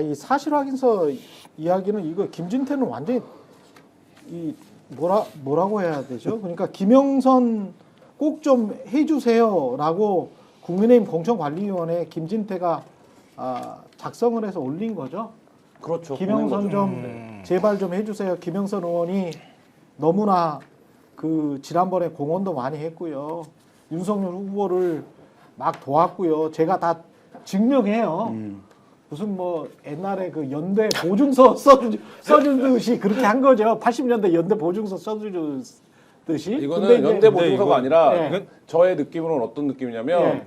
이 사실 확인서 이야기는 이거 김진태는 완전히 이 뭐라고 해야 되죠? 그러니까 김영선 꼭 좀 해주세요라고 국민의힘 공천관리위원회 김진태가 작성을 해서 올린 거죠. 그렇죠. 김영선 좀 제발 좀 해주세요. 김영선 의원이 너무나 그 지난번에 공헌도 많이 했고요. 윤석열 후보를 막 도왔고요. 제가 다 증명해요. 무슨 뭐 옛날에 그 연대 보증서 써주듯이 그렇게 한 거죠. 80년대 연대 보증서 써주듯이. 이거는 연대 보증서가 아니라 예. 저의 느낌으로는 어떤 느낌이냐면 예.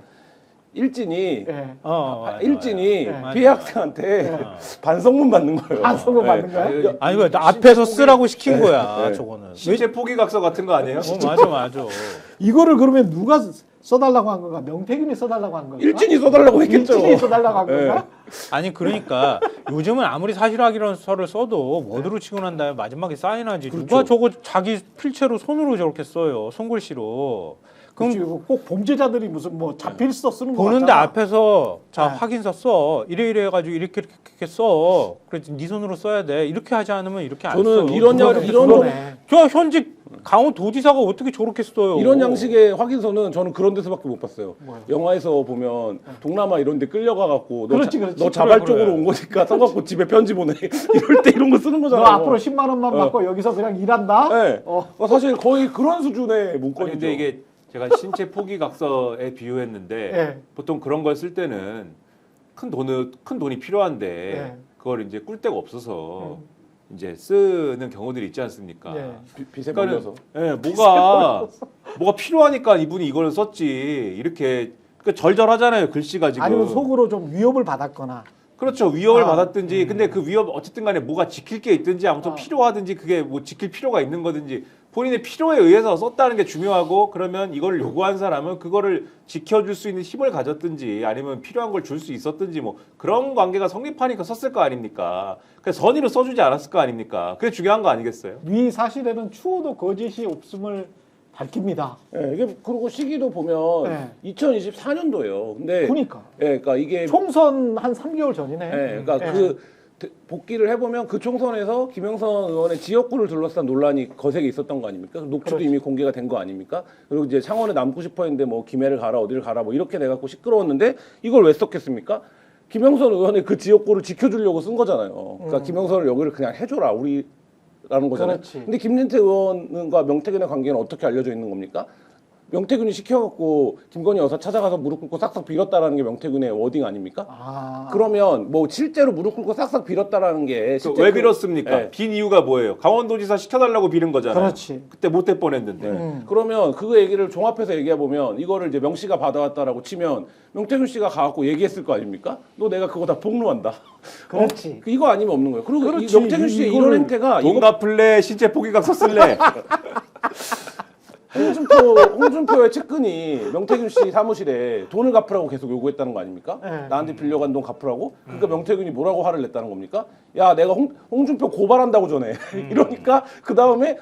일진이 예. 일진이 맞아. 피해 학생한테 반성문 받는 거예요. 반성문 받는 거야? 아니 그 앞에서 쓰라고 시킨 거야. 저거는. 신체 포기각서 같은 거 아니에요? 맞아. 이거를 그러면 누가 써달라고 한 건가? 명태균이 써달라고 한 건가? 일진이 써달라고 했겠죠. 일진이 써달라고 한 건가? 아니 그러니까 요즘은 아무리 사실 확인서를 써도 워드로 치고 난 다음에 마지막에 사인하지. 누가 저거 자기 필체로 손으로 저렇게 써요. 손글씨로. 그럼 그럼 꼭 범죄자들이 무슨 뭐 자필서 쓰는 거 보는데 같잖아. 앞에서 자 네. 확인서 써 이래 해가지고 이렇게 써. 그래서 네 손으로 써야 돼. 이렇게 하지 않으면 이렇게 안 써. 저는 이런 그러네. 저 현직 강원도지사가 어떻게 저렇게 써요? 이런 양식의 확인서는 저는 그런 데서밖에 못 봤어요. 뭐요? 영화에서 보면 동남아 이런 데 끌려가갖고 그렇지. 너 자발적으로 그래. 온 거니까 써갖고 집에 편지 보내. 이럴 때 이런 거 쓰는 너 거잖아요. 앞으로 10만 원만 받고 여기서 그냥 일한다? 네. 사실 거의 그런 수준의 문건이죠. 근데 이게 제가 신체 포기각서에 비유했는데 예. 보통 그런 걸 쓸 때는 큰 돈이 필요한데 예. 그걸 이제 꿀 데가 없어서 이제 쓰는 경우들이 있지 않습니까? 예. 빚에 그러니까는- 몰려서. 예, 뭐가 필요하니까 이분이 이걸 썼지 이렇게 그러니까 절절하잖아요 글씨가 지금. 아니면 속으로 좀 위협을 받았거나. 그렇죠 위협을 아, 받았든지 근데 그 위협 어쨌든 간에 뭐가 지킬 게 있든지 아무튼 아. 필요하든지 그게 뭐 지킬 필요가 있는 거든지 본인의 필요에 의해서 썼다는 게 중요하고 그러면 이걸 요구한 사람은 그거를 지켜줄 수 있는 힘을 가졌든지 아니면 필요한 걸 줄 수 있었든지 뭐 그런 관계가 성립하니까 썼을 거 아닙니까? 그래서 선의로 써주지 않았을 거 아닙니까? 그게 중요한 거 아니겠어요? 위 사실에는 추호도 거짓이 없음을 밝힙니다. 예, 이게 그리고 시기도 보면 2024년도예요. 근데 그러니까. 그러니까 이게 총선 한 3개월 전이네. 그러니까 복귀를 해보면 그 총선에서 김영선 의원의 지역구를 둘러싼 논란이 거세게 있었던 거 아닙니까? 녹취도 그렇죠. 이미 공개가 된 거 아닙니까? 그리고 이제 창원에 남고 싶어 했는데 뭐 김해를 가라 어디를 가라 뭐 이렇게 돼갖고 시끄러웠는데 이걸 왜 썼겠습니까? 김영선 의원의 그 지역구를 지켜주려고 쓴 거잖아요. 그러니까 김영선을 여기를 그냥 해줘라 우리라는 거잖아요. 그렇지. 근데 김진태 의원과 명태균의 관계는 어떻게 알려져 있는 겁니까? 명태균이 시켜갖고 김건희 여사 찾아가서 무릎 꿇고 싹싹 빌었다라는 게 명태균의 워딩 아닙니까? 그러면 뭐 실제로 무릎 꿇고 싹싹 빌었다라는 게 실제 왜 빌었습니까? 예. 빈 이유가 뭐예요? 강원도지사 시켜달라고 빌은 거잖아요. 그렇지. 그때 못 될 뻔했는데. 그러면 그 얘기를 종합해서 얘기해 보면 이거를 이제 명 씨가 받아왔다라고 치면 명태균 씨가 가갖고 얘기했을 거 아닙니까? 너 내가 그거 다 폭로한다. 그렇지. 이거 아니면 없는 거예요. 그리고 그렇지. 이 명태균 씨의 이런 행태가 돈 갚을래? 신체 포기각서 쓸래? 홍준표의 측근이 명태균 씨 사무실에 돈을 갚으라고 계속 요구했다는 거 아닙니까? 네. 나한테 빌려간 돈 갚으라고? 그러니까 명태균이 뭐라고 화를 냈다는 겁니까? 야, 내가 홍준표 고발한다고 전해. 이러니까 그 다음에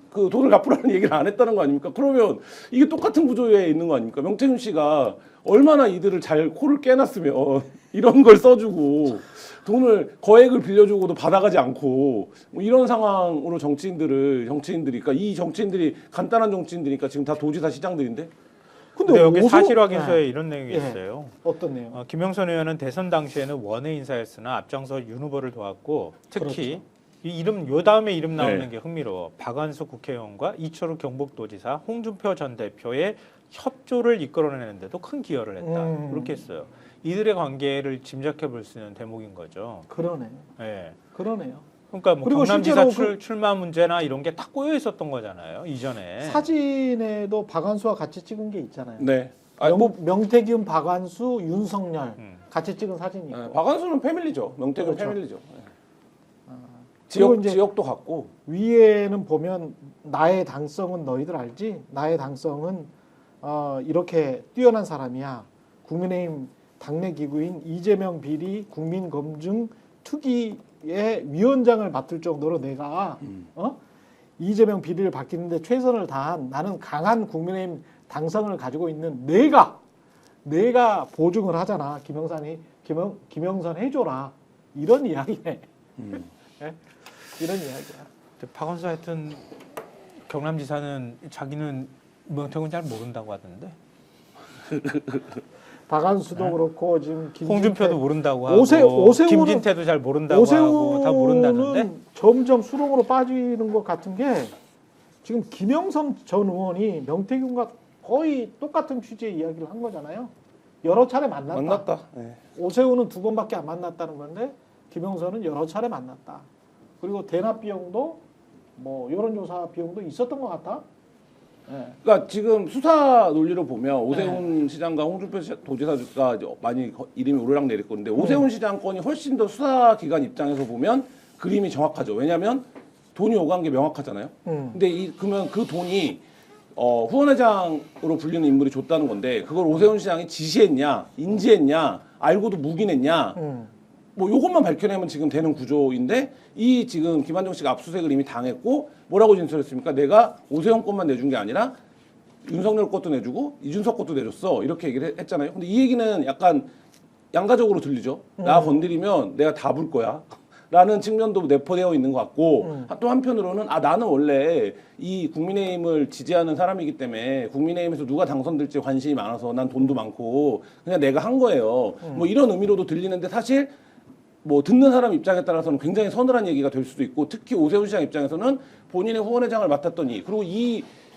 그 돈을 갚으라는 얘기를 안 했다는 거 아닙니까? 그러면 이게 똑같은 구조에 있는 거 아닙니까? 명태균 씨가 얼마나 이들을 잘 코를 깨놨으면 이런 걸 써주고 돈을 거액을 빌려주고도 받아가지 않고 뭐 이런 상황으로 정치인들이 그러니까 이 정치인들이 간단한 정치인들이니까 지금 다 도지사 시장들인데 근데 여기 오소- 사실 확인서에 네. 이런 내용이 예. 있어요. 어떤 내용? 김영선 의원은 대선 당시에는 원외 인사였으나 앞장서 윤 후보를 도왔고 특히 이 이름 요 다음에 이름 나오는 네. 게 흥미로워. 박완수 국회의원과 이철우 경북도지사, 홍준표 전 대표의 협조를 이끌어내는데도 큰 기여를 했다. 그렇게 했어요. 이들의 관계를 짐작해 볼 수 있는 대목인 거죠. 그러네. 예. 그러네요. 그러니까 뭐 그리고 경남지사 실제로 출마 문제나 이런 게 다 꼬여 있었던 거잖아요. 이전에. 사진에도 박완수와 같이 찍은 게 있잖아요. 네. 명태균, 박완수, 윤석열 같이 찍은 사진이 있고. 박완수는 패밀리죠. 명태균 그렇죠. 패밀리죠. 그리고 이제 지역도 같고 위에는 보면 나의 당성은 너희들 알지? 나의 당성은 이렇게 뛰어난 사람이야. 국민의힘 당내 기구인 이재명 비리 국민검증 특위의 위원장을 맡을 정도로 내가 이재명 비리를 받기는데 최선을 다한 나는 강한 국민의힘 당성을 가지고 있는 내가 보증을 하잖아. 김영삼이 김영선 해줘라 이런 이야기네. 예? 이런 이야기야. 박원순 하여튼 경남지사는 자기는 명태균 잘 모른다고 하던데. 박한수도 그렇고 지금 홍준표도 모른다고 하고 오세훈은 김진태도 잘 모른다고 하고 다 모른다는데. 오세훈은 점점 수렁으로 빠지는 것 같은 게 지금 김영선 전 의원이 명태균과 거의 똑같은 취지의 이야기를 한 거잖아요. 여러 차례 만났다. 네. 오세훈은 2번밖에 안 만났다는 건데 김영선은 여러 차례 만났다. 그리고 대납 비용도 뭐 여론조사 비용도 있었던 것 같다. 네. 그러니까 지금 수사 논리로 보면 오세훈 시장과 홍준표 도지사가 많이 이름이 오르락내릴 건데 오세훈 시장 건이 훨씬 더 수사기관 입장에서 보면 그림이 정확하죠. 왜냐하면 돈이 오간 게 명확하잖아요. 근데 그러면 그 돈이 후원회장으로 불리는 인물이 줬다는 건데 그걸 오세훈 시장이 지시했냐, 인지했냐, 알고도 묵인했냐, 뭐 요것만 밝혀내면 지금 되는 구조인데 이 지금 김한정 씨가 압수수색을 이미 당했고 뭐라고 진술했습니까? 내가 오세훈 것만 내준 게 아니라 윤석열 것도 내주고 이준석 것도 내줬어 이렇게 얘기를 했잖아요. 근데 이 얘기는 약간 양가적으로 들리죠. 나 건드리면 내가 다 불 거야. 라는 측면도 내포되어 있는 것 같고 또 한편으로는 나는 원래 이 국민의힘을 지지하는 사람이기 때문에 국민의힘에서 누가 당선될지 관심이 많아서 난 돈도 많고 그냥 내가 한 거예요. 뭐 이런 의미로도 들리는데 사실 뭐 듣는 사람 입장에 따라서는 굉장히 서늘한 얘기가 될 수도 있고 특히 오세훈 시장 입장에서는 본인의 후원회장을 맡았더니 그리고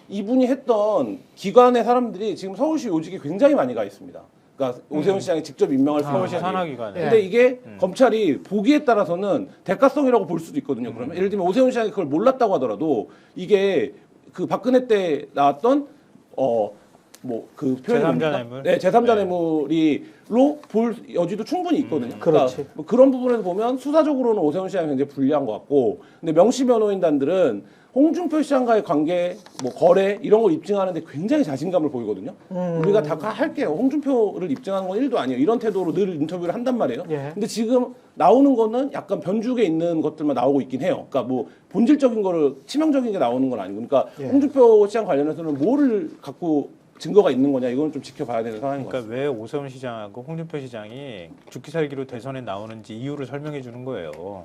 이분이 했던 기관의 사람들이 지금 서울시 요직에 굉장히 많이 가 있습니다. 그러니까 오세훈 시장이 직접 임명할 수 있는 서울시 자리에. 산하기관에. 근데 이게 검찰이 보기에 따라서는 대가성이라고 볼 수도 있거든요. 그러면 예를 들면 오세훈 시장이 그걸 몰랐다고 하더라도 이게 그 박근혜 때 나왔던 뭐 그 표현이 제3자 뭡니까? 뇌물? 네, 제3자 뇌물이로 볼 여지도 충분히 있거든요. 그렇지. 그러니까 뭐 그런 부분에서 보면 수사적으로는 오세훈 시장이 굉장히 불리한 것 같고, 근데 명시 변호인단들은 홍준표 시장과의 관계, 뭐 거래 이런 걸 입증하는데 굉장히 자신감을 보이거든요. 우리가 다 할게요. 홍준표를 입증하는 건 1도 아니에요. 이런 태도로 늘 인터뷰를 한단 말이에요. 예. 근데 지금 나오는 거는 약간 변죽에 있는 것들만 나오고 있긴 해요. 그러니까 뭐 본질적인 거를 치명적인 게 나오는 건 아니고, 그러니까 예. 홍준표 시장 관련해서는 뭐를 갖고 증거가 있는 거냐, 이건 좀 지켜봐야 되는 상황인 것 같습니다. 그러니까 왜 오세훈 시장하고 홍준표 시장이 죽기 살기로 대선에 나오는지 이유를 설명해 주는 거예요.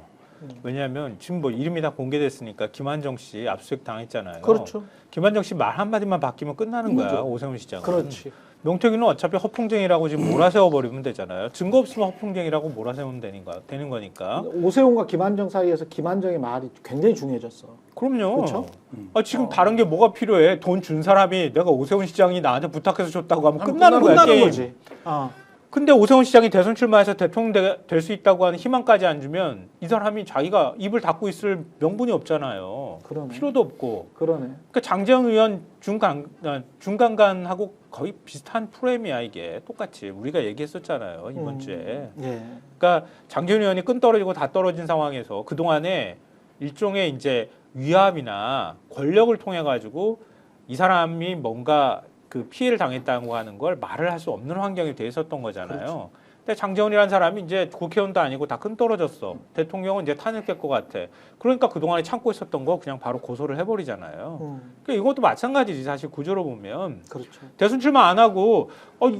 왜냐하면 지금 뭐 이름이 다 공개됐으니까 김한정 씨 압수수색 당했잖아요. 그렇죠. 김한정 씨 말 한마디만 바뀌면 끝나는 거야. 그렇죠. 오세훈 시장은. 그렇지. 명태균은 어차피 허풍쟁이라고 지금 몰아세워 버리면 되잖아요. 증거 없으면 허풍쟁이라고 몰아세우면 되는 거니까. 오세훈과 김한정 사이에서 김한정의 말이 굉장히 중요해졌어. 그럼요. 그렇죠? 지금 다른 게 뭐가 필요해? 돈 준 사람이 내가 오세훈 시장이 나한테 부탁해서 줬다고 하면 끝나는 거야. 게임. 거지. 근데 오세훈 시장이 대선 출마해서 대통령 될 수 있다고 하는 희망까지 안 주면 이 사람이 자기가 입을 닫고 있을 명분이 없잖아요. 그러네. 필요도 없고. 그러네. 그러니까 장재현 의원 중간간하고 거의 비슷한 프레임이야 이게. 똑같이 우리가 얘기했었잖아요 이번 주에. 예. 그러니까 장재현 의원이 끈 떨어지고 다 떨어진 상황에서 그 동안에 일종의 이제 위압이나 권력을 통해 가지고 이 사람이 뭔가 그 피해를 당했다고 하는 걸 말을 할 수 없는 환경이 돼 있었던 거잖아요. 그렇죠. 근데 장재원이라는 사람이 이제 국회의원도 아니고 다 끈 떨어졌어. 대통령은 이제 탄핵될 것 같아. 그러니까 그동안에 참고 있었던 거 그냥 바로 고소를 해버리잖아요. 그러니까 이것도 마찬가지지 사실 구조로 보면. 그렇죠. 대선 출마 안 하고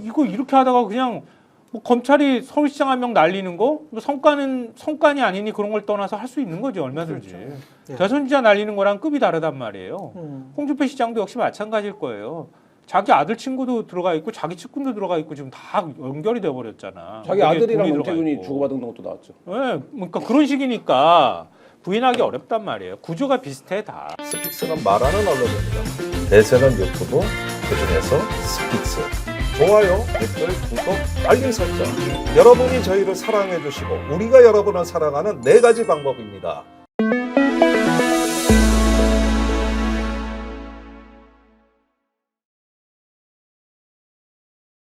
이거 이렇게 하다가 그냥 뭐 검찰이 서울시장 한 명 날리는 거 뭐 성과니 아니니 그런 걸 떠나서 할 수 있는 거지 얼마든지. 그렇죠. 예. 대선 주자 날리는 거랑 급이 다르단 말이에요. 홍준표 시장도 역시 마찬가지일 거예요. 자기 아들 친구도 들어가 있고 자기 측근도 들어가 있고 지금 다 연결이 돼 버렸잖아. 자기 아들이랑 명태균이 주고받은 것도 나왔죠. 네, 그러니까 그런 식이니까 부인하기 어렵단 말이에요. 구조가 비슷해 다. 스픽스는 말하는 언론입니다. 대세는 유튜브, 그중에서 스픽스. 좋아요, 댓글, 구독, 알림 설정. 여러분이 저희를 사랑해 주시고 우리가 여러분을 사랑하는 4가지 방법입니다.